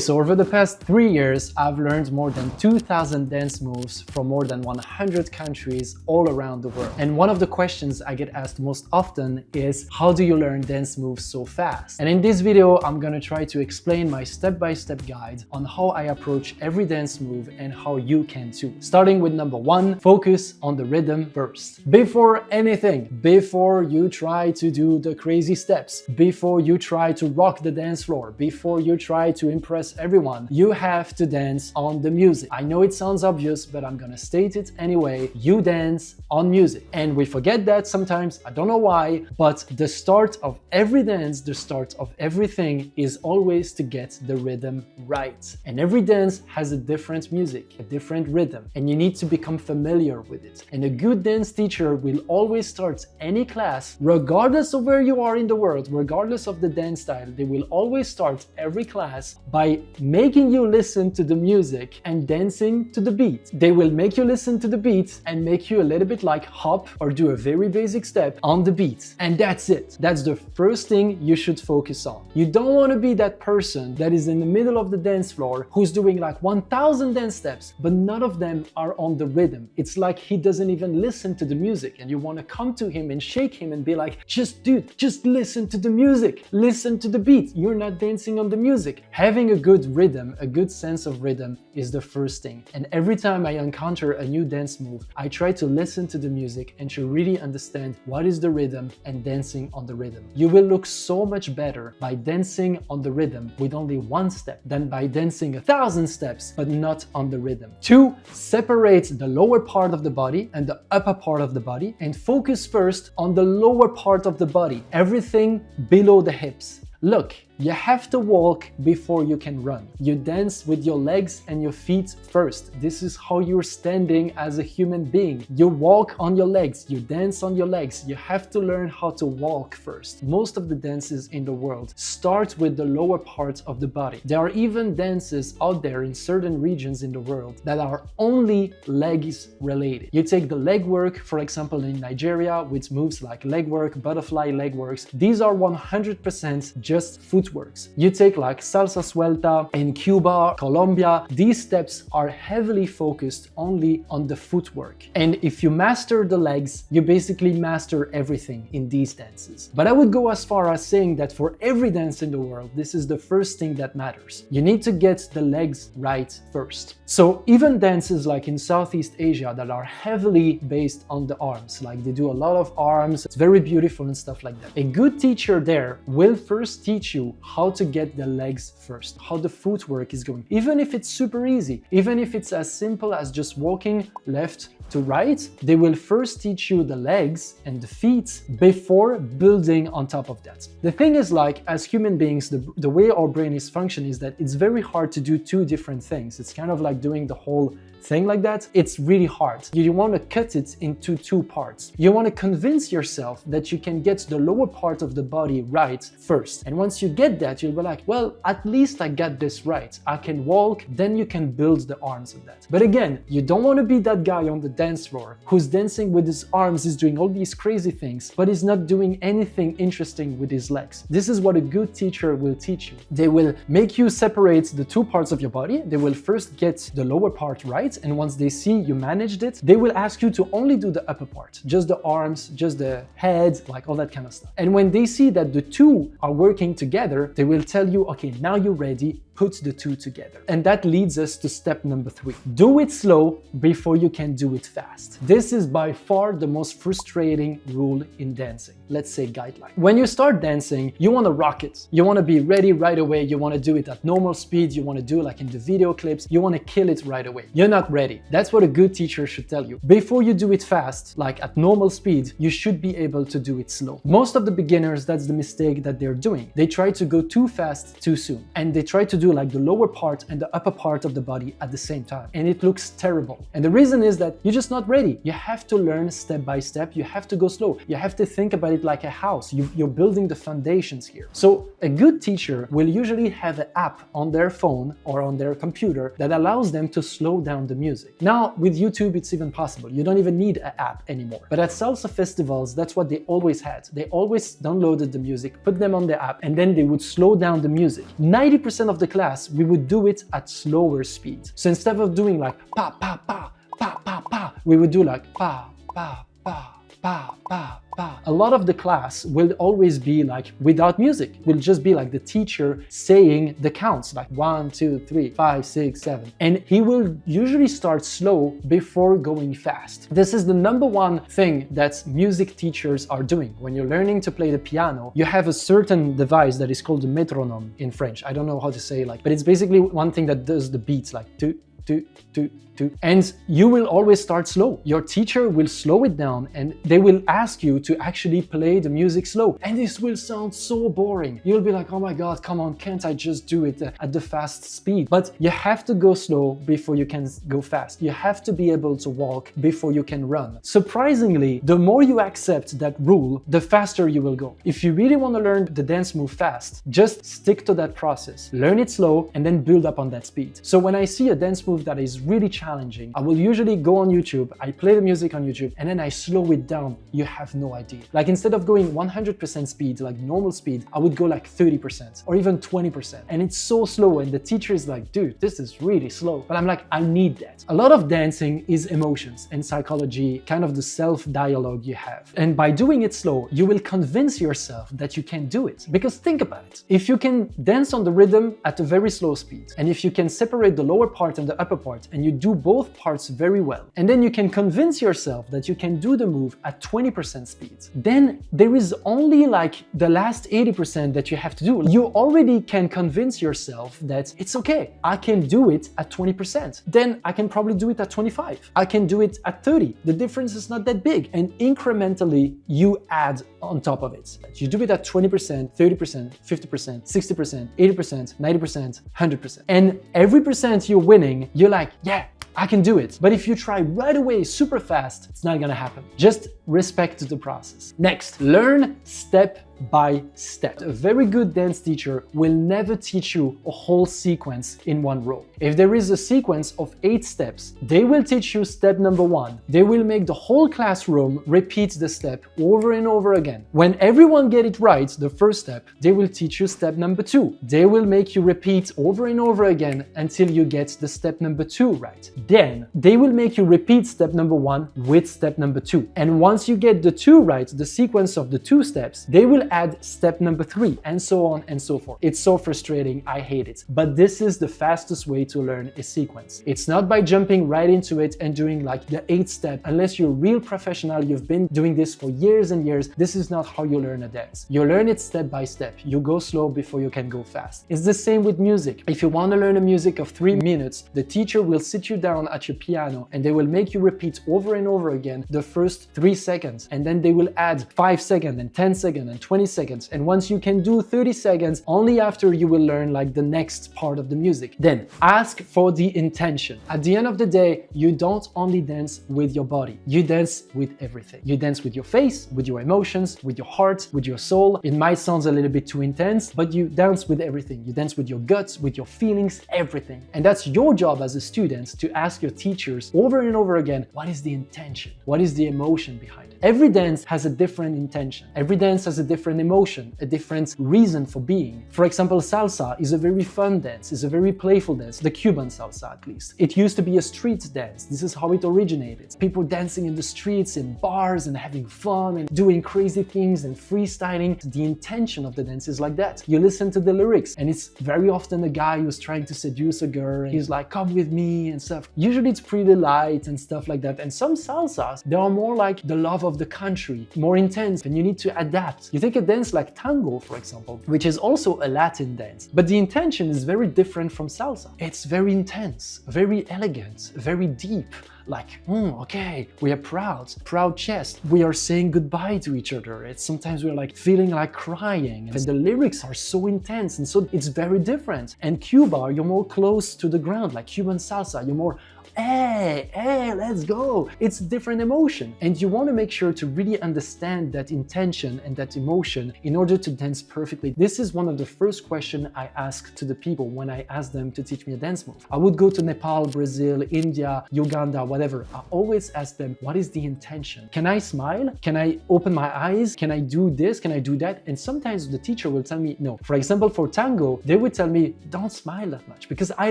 so over the past 3 years, I've learned more than 2,000 dance moves from more than 100 countries all around the world. And one of the questions I get asked most often is, how do you learn dance moves so fast? And in this video, I'm gonna try to explain my step-by-step guide on how I approach every dance move and how you can too. Starting with number 1, focus on the rhythm first. Before anything, before you try to do the crazy steps, before you try to rock the dance floor, before you try to impress everyone, you have to dance on the music. I know it sounds obvious, but I'm gonna state it anyway. You dance on music. And we forget that sometimes, I don't know why, but the start of every dance, the start of everything is always to get the rhythm right. And every dance has a different music, a different rhythm, and you need to become familiar with it. And a good dance teacher will always start any class, regardless of where you are in the world, regardless of the dance style, they will always start every class by making you listen to the music and dancing to the beat. They will make you listen to the beat and make you a little bit like hop or do a very basic step on the beat. And that's it. That's the first thing you should focus on. You don't want to be that person that is in the middle of the dance floor who's doing like 1,000 dance steps, but none of them are on the rhythm. It's like he doesn't even listen to the music and you want to come to him and shake him and be like, dude, just listen to the music, listen to the beat. You're not dancing on the music. Having a good rhythm, a good sense of rhythm is the first thing. And every time I encounter a new dance move, I try to listen to the music and to really understand what is the rhythm and dancing on the rhythm. You will look so much better by dancing on the rhythm with only one step than by dancing 1,000 steps but not on the rhythm. 2, separate the lower part of the body and the upper part of the body and focus first on the lower part of the body, everything below the hips. Look, you have to walk before you can run. You dance with your legs and your feet first. This is how you're standing as a human being. You walk on your legs, you dance on your legs. You have to learn how to walk first. Most of the dances in the world start with the lower part of the body. There are even dances out there in certain regions in the world that are only legs related. You take the leg work, for example, in Nigeria, with moves like leg work, butterfly leg works. These are 100% just footworks. You take like salsa suelta in Cuba, Colombia, these steps are heavily focused only on the footwork. And if you master the legs, you basically master everything in these dances. But I would go as far as saying that for every dance in the world, this is the first thing that matters. You need to get the legs right first. So even dances like in Southeast Asia that are heavily based on the arms, like they do a lot of arms, it's very beautiful and stuff like that. A good teacher there will first teach you how to get the legs first, how the footwork is going. Even if it's super easy, even if it's as simple as just walking left to right, they will first teach you the legs and the feet before building on top of that. The thing is, like, as human beings, the way our brain is functioning is that it's very hard to do two different things. It's kind of like doing the whole thing like that. It's really hard. You want to cut it into 2 parts. You want to convince yourself that you can get the lower part of the body right first. And once you get that, you'll be like, well, at least I got this right. I can walk, then you can build the arms of that. But again, you don't want to be that guy on the dance floor who's dancing with his arms, is doing all these crazy things, but is not doing anything interesting with his legs. This is what a good teacher will teach you. They will make you separate the 2 parts of your body. They will first get the lower part right, and once they see you managed it, they will ask you to only do the upper part, just the arms, just the head, like all that kind of stuff. And when they see that the 2 are working together, they will tell you, okay, now you're ready, put the 2 together. And that leads us to step number 3. Do it slow before you can do it fast. This is by far the most frustrating rule in dancing. Let's say guideline. When you start dancing, you want to rock it. You want to be ready right away. You want to do it at normal speed. You want to do like in the video clips. You want to kill it right away. You're not ready. That's what a good teacher should tell you. Before you do it fast, like at normal speed, you should be able to do it slow. Most of the beginners, that's the mistake that they're doing. They try to go too fast too soon. And they try to do like the lower part and the upper part of the body at the same time. And it looks terrible. And the reason is that you're just not ready. You have to learn step by step. You have to go slow. You have to think about it it like a house. You're building the foundations here. So a good teacher will usually have an app on their phone or on their computer that allows them to slow down the music. Now, with YouTube, it's even possible. You don't even need an app anymore. But at salsa festivals, that's what they always had. They always downloaded the music, put them on the app, and then they would slow down the music. 90% of the class, we would do it at slower speed. So instead of doing like pa, pa, pa, pa, pa, pa, we would do like pa, pa, pa, pa, pa, pa. A lot of the class will always be like without music. Will just be like the teacher saying the counts, like 1, 2, 3, 5, 6, 7. And he will usually start slow before going fast. This is the number one thing that music teachers are doing. When you're learning to play the piano, you have a certain device that is called the metronome in French. I don't know how to say like, but it's basically one thing that does the beats like two, two, two, two. And you will always start slow. Your teacher will slow it down and they will ask you to actually play the music slow. And this will sound so boring. You'll be like, oh my God, come on, can't I just do it at the fast speed? But you have to go slow before you can go fast. You have to be able to walk before you can run. Surprisingly, the more you accept that rule, the faster you will go. If you really want to learn the dance move fast, just stick to that process. Learn it slow and then build up on that speed. So when I see a dance move that is really challenging, I will usually go on YouTube, I play the music on YouTube, and then I slow it down. You have no idea. Like instead of going 100% speed, like normal speed, I would go like 30% or even 20%. And it's so slow and the teacher is like, dude, this is really slow. But I'm like, I need that. A lot of dancing is emotions and psychology, kind of the self-dialogue you have. And by doing it slow, you will convince yourself that you can do it. Because think about it. If you can dance on the rhythm at a very slow speed, and if you can separate the lower part and the upper part, and you do both parts very well, and then you can convince yourself that you can do the move at 20% speed, then there is only like the last 80% that you have to do. You already can convince yourself that it's okay, I can do it at 20%. Then I can probably do it at 25. I can do it at 30. The difference is not that big. And incrementally, you add on top of it. You do it at 20%, 30%, 50%, 60%, 80%, 90%, 100%. And every percent you're winning, you're like, yeah, I can do it. But if you try right away super fast, it's not gonna happen. Just respect the process. Next, learn step by step. A very good dance teacher will never teach you a whole sequence in one row. If there is a sequence of 8 steps, they will teach you step number 1. They will make the whole classroom repeat the step over and over again. When everyone get it right, the first step, they will teach you step number 2. They will make you repeat over and over again until you get the step number 2 right. Then they will make you repeat step number 1 with step number 2. And once you get the 2 right, the sequence of the 2 steps, they will add step number 3 and so on and so forth. It's so frustrating, I hate it. But this is the fastest way to learn a sequence. It's not by jumping right into it and doing like the 8th step. Unless you're a real professional, you've been doing this for years and years, this is not how you learn a dance. You learn it step by step. You go slow before you can go fast. It's the same with music. If you want to learn a music of 3 minutes, the teacher will sit you down at your piano and they will make you repeat over and over again the first 3 seconds, and then they will add 5 seconds and 10 seconds and 20 seconds. And once you can do 30 seconds, only after you will learn like the next part of the music. Then ask for the intention. At the end of the day, you don't only dance with your body, you dance with everything. You dance with your face, with your emotions, with your heart, with your soul. It might sound a little bit too intense, but you dance with everything. You dance with your guts, with your feelings, everything. And that's your job as a student to ask your teachers over and over again, what is the intention? What is the emotion behind it? Every dance has a different intention. Every dance has a different emotion, a different reason for being. For example, salsa is a very fun dance, is a very playful dance, the Cuban salsa at least. It used to be a street dance. This is how it originated. People dancing in the streets, in bars, and having fun and doing crazy things and freestyling. The intention of the dance is like that. You listen to the lyrics and it's very often a guy who's trying to seduce a girl and he's like, come with me and stuff. Usually it's pretty light and stuff like that. And some salsas, they are more like the love of the country, more intense, and you need to adapt. You take a dance like tango, for example, which is also a Latin dance, but the intention is very different from salsa. It's very intense, very elegant, very deep. Like, okay, we are proud chest. We are saying goodbye to each other. It's sometimes we're like feeling like crying. And the lyrics are so intense, and so it's very different. And Cuba, you're more close to the ground, like Cuban salsa, you're more hey, let's go. It's a different emotion. And you want to make sure to really understand that intention and that emotion in order to dance perfectly. This is one of the first questions I ask to the people when I ask them to teach me a dance move. I would go to Nepal, Brazil, India, Uganda, whatever. I always ask them, what is the intention? Can I smile? Can I open my eyes? Can I do this? Can I do that? And sometimes the teacher will tell me no. For example, for tango, they would tell me, don't smile that much because I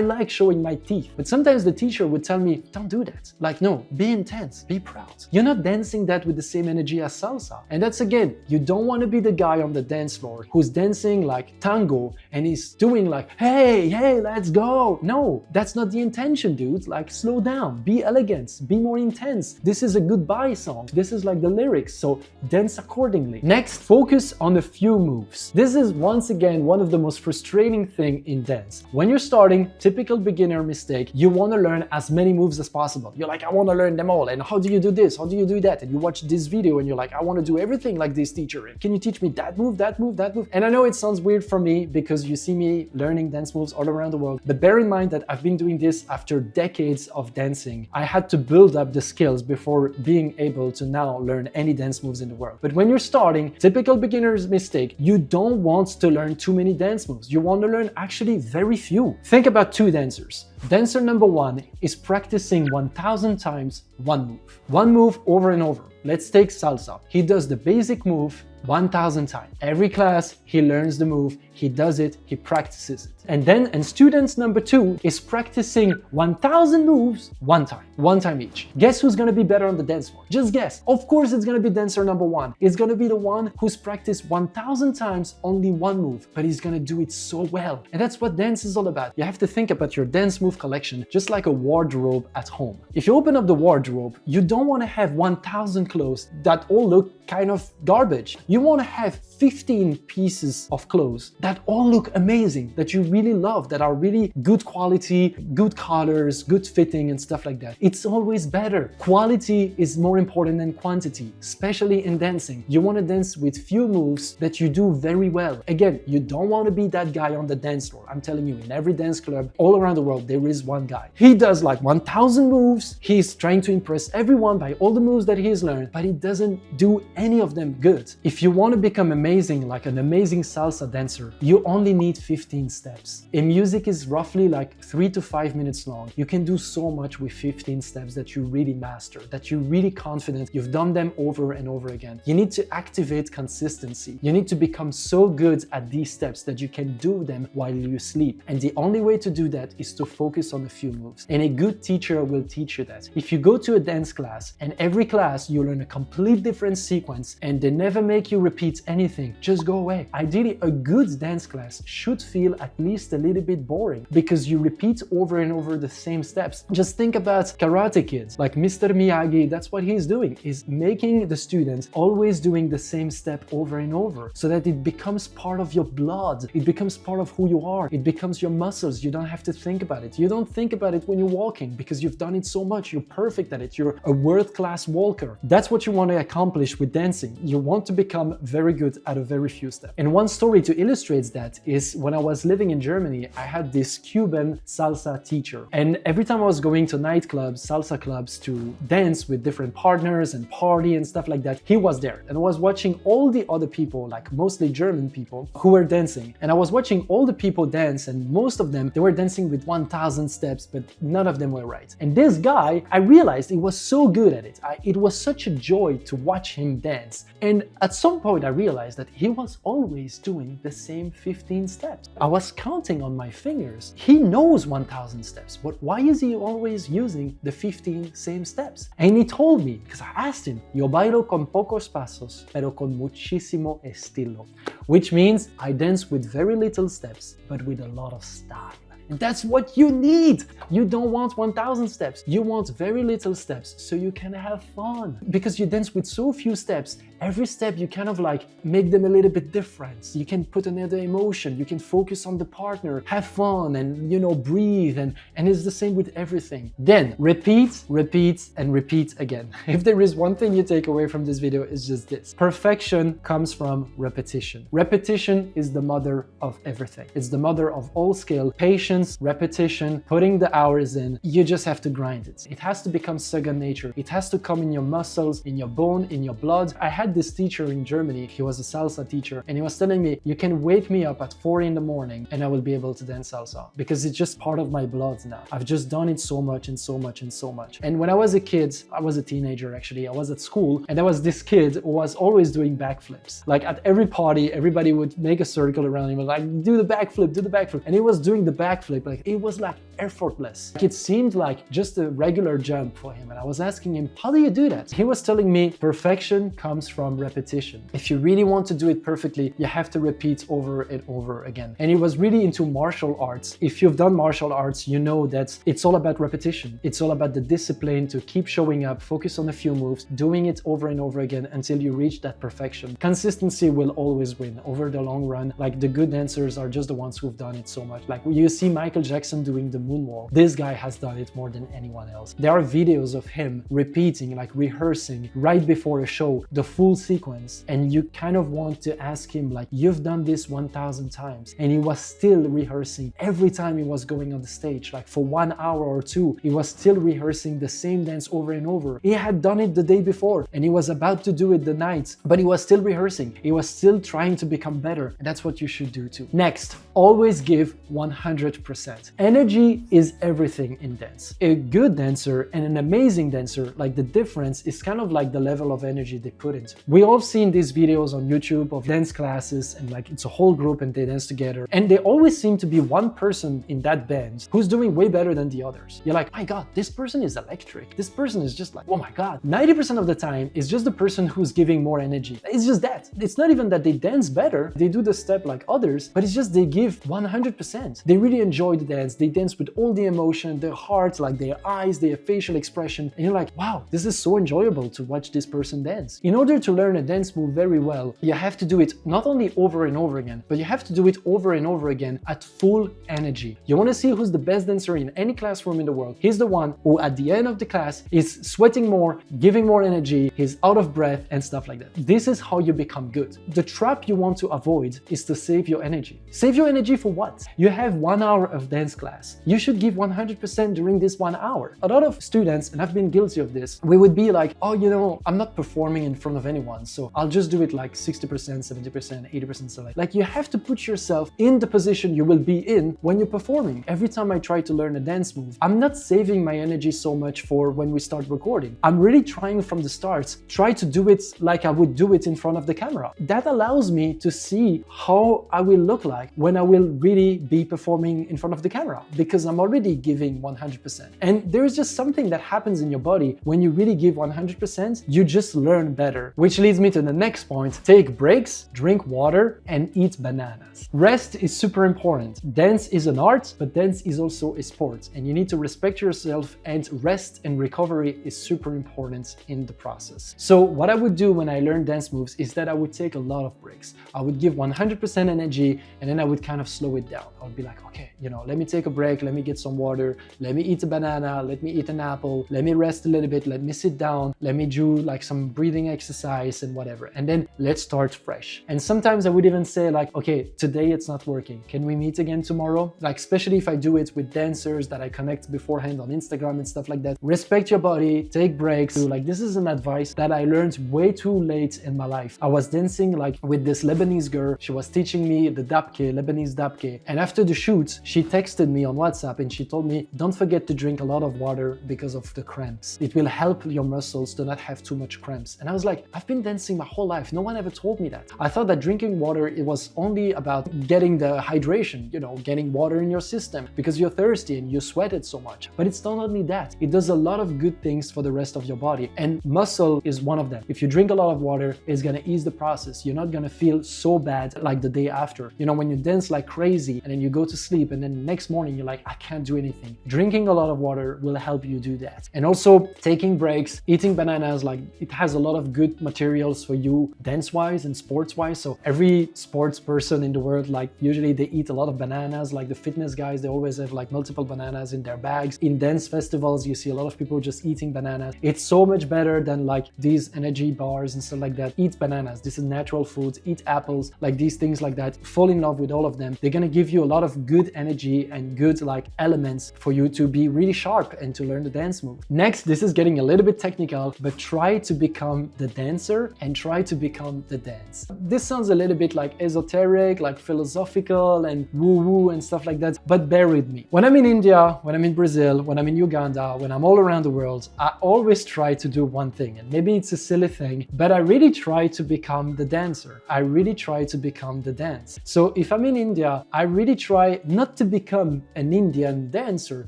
like showing my teeth. But sometimes the teacher would tell me, don't do that. Like, no, be intense, be proud. You're not dancing that with the same energy as salsa. And that's again, you don't want to be the guy on the dance floor who's dancing like tango and he's doing like, hey, let's go. No, that's not the intention, dude. Like, slow down, be elegant, be more intense. This is a goodbye song. This is like the lyrics, so dance accordingly. Next, focus on a few moves. This is once again one of the most frustrating things in dance. When you're starting, typical beginner mistake, you want to learn as many moves as possible. You're like, I want to learn them all. And how do you do this? How do you do that? And you watch this video and you're like, I want to do everything like this teacher. Can you teach me that move, that move, that move? And I know it sounds weird for me because you see me learning dance moves all around the world, but bear in mind that I've been doing this after decades of dancing. I had to build up the skills before being able to now learn any dance moves in the world. But when you're starting, typical beginner's mistake, you don't want to learn too many dance moves. You want to learn actually very few. Think about two dancers. Dancer number one is practicing 1,000 times one move. One move over and over. Let's take salsa. He does the basic move 1,000 times. Every class, he learns the move, he does it, he practices it. And student number two is practicing 1,000 moves one time each. Guess who's gonna be better on the dance floor? Just guess. Of course, it's gonna be dancer number one. It's gonna be the one who's practiced 1,000 times only one move, but he's gonna do it so well. And that's what dance is all about. You have to think about your dance move collection just like a wardrobe at home. If you open up the wardrobe, you don't wanna have 1,000 clothes that all look kind of garbage. You wanna have 15 pieces of clothes that all look amazing, that you really love, that are really good quality, good colors, good fitting and stuff like that. It's always better. Quality is more important than quantity, especially in dancing. You want to dance with few moves that you do very well. Again, you don't want to be that guy on the dance floor. I'm telling you, in every dance club all around the world, there is one guy. He does like 1,000 moves. He's trying to impress everyone by all the moves that he's learned, but he doesn't do any of them good. If you want to become amazing, like an amazing salsa dancer, you only need 15 steps. A music is roughly like 3 to 5 minutes long. You can do so much with 15 steps that you really master, that you're really confident you've done them over and over again. You need to activate consistency. You need to become so good at these steps that you can do them while you sleep. And the only way to do that is to focus on a few moves. And a good teacher will teach you that. If you go to a dance class and every class you learn a complete different sequence and they never make you repeat anything, just go away. Ideally, a good dance class should feel at least a little bit boring because you repeat over and over the same steps. Just think about Karate Kids, like Mr. Miyagi. That's what he's doing, is making the students always doing the same step over and over so that it becomes part of your blood. It becomes part of who you are. It becomes your muscles. You don't have to think about it. You don't think about it when you're walking because you've done it so much. You're perfect at it. You're a world-class walker. That's what you want to accomplish with dancing. You want to become very good at a very few steps. And one story to illustrate that is when I was living in Germany, I had this Cuban salsa teacher. And every time I was going to nightclubs, salsa clubs to dance with different partners and party and stuff like that, he was there. And I was watching all the other people, like mostly German people, who were dancing. And I was watching all the people dance and most of them, they were dancing with 1,000 steps, but none of them were right. And this guy, I realized he was so good at it. It was such a joy to watch him dance. And at some point I realized that he was always doing the same 15 steps. I was counting on my fingers. He knows 1,000 steps, but why is he always using the 15 same steps? And he told me, because I asked him, yo bailo con pocos pasos, pero con muchísimo estilo, which means I dance with very little steps, but with a lot of style. And that's what you need. You don't want 1,000 steps. You want very little steps so you can have fun. Because you dance with so few steps, every step you kind of like make them a little bit different. You can put another emotion, you can focus on the partner, have fun, and breathe, and it's the same with everything. Then repeat, repeat, and repeat again. If there is one thing you take away from this video, it's just this: perfection comes from repetition. Repetition is the mother of everything. It's the mother of all skill. Patience, repetition, putting the hours in. You just have to grind it. It has to become second nature. It has to come in your muscles, in your bone, in your blood. I had this teacher in Germany. He was a salsa teacher, and he was telling me, you can wake me up at 4 in the morning and I will be able to dance salsa, because it's just part of my blood now. I've just done it so much and so much and so much. And when I was a kid, I was a teenager actually, I was at school, and there was this kid who was always doing backflips. Like at every party, everybody would make a circle around him, like, do the backflip, do the backflip. And he was doing the backflip, like it was like effortless. Like, it seemed like just a regular jump for him. And I was asking him, how do you do that? He was telling me, perfection comes from repetition. If you really want to do it perfectly, you have to repeat over and over again. And he was really into martial arts. If you've done martial arts, you know that it's all about repetition. It's all about the discipline to keep showing up, focus on a few moves, doing it over and over again until you reach that perfection. Consistency will always win over the long run. Like, the good dancers are just the ones who've done it so much. Like, you see Michael Jackson doing the moonwalk. This guy has done it more than anyone else. There are videos of him repeating, like rehearsing right before a show, the full sequence. And you kind of want to ask him, like, you've done this 1,000 times. And he was still rehearsing every time he was going on the stage. Like for 1 hour or two, he was still rehearsing the same dance over and over. He had done it the day before and he was about to do it the night, but he was still rehearsing. He was still trying to become better. And that's what you should do too. Next, always give 100%. Energy is everything in dance. A good dancer and an amazing dancer, like, the difference is kind of like the level of energy they put into. We all seen these videos on YouTube of dance classes, and like it's a whole group and they dance together. And there always seem to be one person in that band who's doing way better than the others. You're like, my God, this person is electric. This person is just like, oh my God. 90% of the time, it's just the person who's giving more energy. It's just that. It's not even that they dance better. They do the step like others, but it's just they give 100%. They really enjoy the dance. They dance with all the emotion, their heart, like their eyes, their facial expression. And you're like, wow, this is so enjoyable to watch this person dance. In order to learn a dance move very well, you have to do it not only over and over again, but you have to do it over and over again at full energy. You want to see who's the best dancer in any classroom in the world? He's the one who at the end of the class is sweating more, giving more energy, he's out of breath and stuff like that. This is how you become good. The trap you want to avoid is to save your energy. Save your energy for what? You have 1 hour of dance class. You should give 100% during this 1 hour. A lot of students, and I've been guilty of this, we would be like, oh, I'm not performing in front of anyone, so I'll just do it like 60%, 70%, 80%, so like you have to put yourself in the position you will be in when you're performing. Every time I try to learn a dance move, I'm not saving my energy so much for when we start recording. I'm really trying from the start, try to do it like I would do it in front of the camera. That allows me to see how I will look like when I will really be performing in front of the camera, because I'm already giving 100%. And there's just something that happens in your body when you really give 100%, you just learn better. Which leads me to the next point: take breaks, drink water, and eat bananas. Rest is super important. Dance is an art, but dance is also a sport, and you need to respect yourself, and rest and recovery is super important in the process. So what I would do when I learn dance moves is that I would take a lot of breaks. I would give 100% energy, and then I would kind of slow it down. I would be like, okay, let me take a break, let me get some water, let me eat a banana, let me eat an apple, let me rest a little bit, let me sit down, let me do like some breathing exercise and whatever, and then let's start fresh. And sometimes I would even say like, okay, today it's not working, can we meet again tomorrow? Like, especially if I do it with dancers that I connect beforehand on Instagram and stuff like that. Respect your body, take breaks. Like, this is an advice that I learned way too late in my life. I was dancing like with this Lebanese girl. She was teaching me the dabke, Lebanese dabke, and after the shoot she texted me on WhatsApp and she told me, don't forget to drink a lot of water because of the cramps. It will help your muscles to not have too much cramps. And I was like, I've been dancing my whole life, no one ever told me that. I thought that drinking water, it was only about getting the hydration, getting water in your system because you're thirsty and you sweated so much. But it's not only that, it does a lot of good things for the rest of your body, and muscle is one of them. If you drink a lot of water, it's gonna ease the process. You're not gonna feel so bad like the day after. When you dance like crazy and then you go to sleep and then next morning you're like, I can't do anything. Drinking a lot of water will help you do that. And also taking breaks, eating bananas, like it has a lot of good materials for you dance-wise and sports-wise. So every sports person in the world, like usually they eat a lot of bananas, like the fitness guys, they always have like multiple bananas in their bags. In dance festivals, you see a lot of people just eating bananas. It's so much better than like these energy bars and stuff like that. Eat bananas. This is natural food. Eat apples, like these things like that. Fall in love with all of them. They're gonna give you a lot of good energy and good like elements for you to be really sharp and to learn the dance move. Next, this is getting a little bit technical, but try to become the dancer and try to become the dance. This sounds a little bit like esoteric, like philosophical and woo-woo and stuff like that, but bear with me. When I'm in India, when I'm in Brazil, when I'm in Uganda, when I'm all around the world, I always try to do one thing, and maybe it's a silly thing, but I really try to become the dancer. I really try to become the dance. So if I'm in India, I really try not to become an Indian dancer.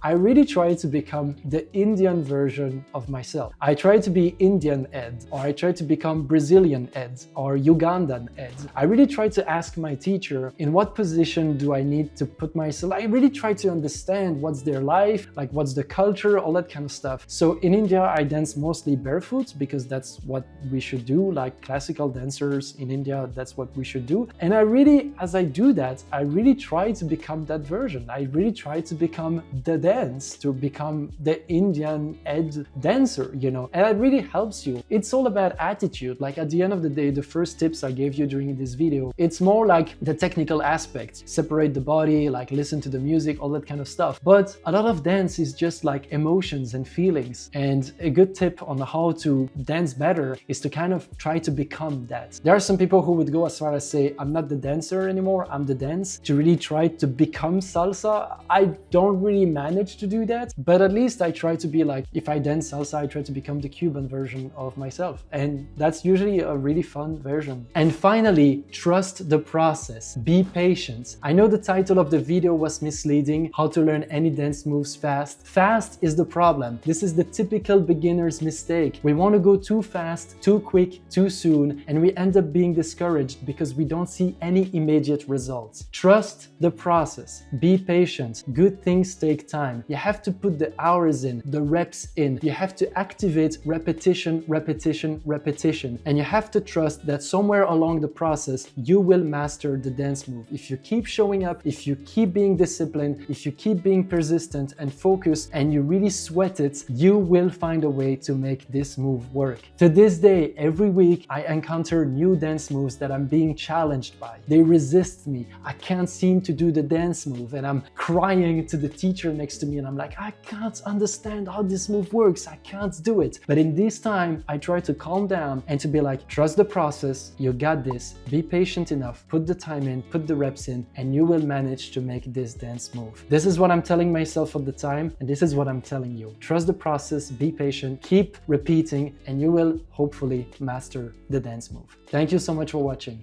I really try to become the Indian version of myself. I try to be Indian Ed, or I try to become Brazilian Ed, or Ugandan Ed. I really try to ask my teacher, in what position do I need to put myself? I really try to understand what's their life, like what's the culture, all that kind of stuff. So in India, I dance mostly barefoot because that's what we should do, like classical dancers in India, that's what we should do. And I really, as I do that, I really try to become that version. I really try to become the dance, to become the Indian Ed dancer, you know, and it really helps you. It's all about attitude. Like at the end of the day, the first tips I gave you during this video, it's more like the technical aspects, separate the body, like listen to the music, all that kind of stuff. But a lot of dance is just like emotions and feelings. And a good tip on how to dance better is to kind of try to become that. There are some people who would go as far as say, I'm not the dancer anymore, I'm the dance, to really try to become salsa. I don't really manage to do that, but at least I try to be like, if I dance salsa, I try to become the Cuban version of myself. And that's usually a really fun version. And finally, trust the process. Be patient. I know the title of the video was misleading, how to learn any dance moves fast. Fast is the problem. This is the typical beginner's mistake. We want to go too fast, too quick, too soon, and we end up being discouraged because we don't see any immediate results. Trust the process. Be patient. Good things take time. You have to put the hours in, the reps in. You have to activate repetition, repetition, repetition. And you have to trust that somewhere along the process, you will master the dance move. If you keep showing up, if you keep being disciplined, if you keep being persistent and focused, and you really sweat it, you will find a way to make this move work. To this day, every week, I encounter new dance moves that I'm being challenged by. They resist me. I can't seem to do the dance move, and I'm crying to the teacher next to me, and I'm like, I can't understand how this move works. I can't do it. But in this time, I try to calm down and to be like, trust the process. You got this. Be patient enough. Put the time in, put the reps in, and you will manage to make this dance move. This is what I'm telling myself all the time, and this is what I'm telling you. Trust the process, be patient, keep repeating, and you will hopefully master the dance move. Thank you so much for watching.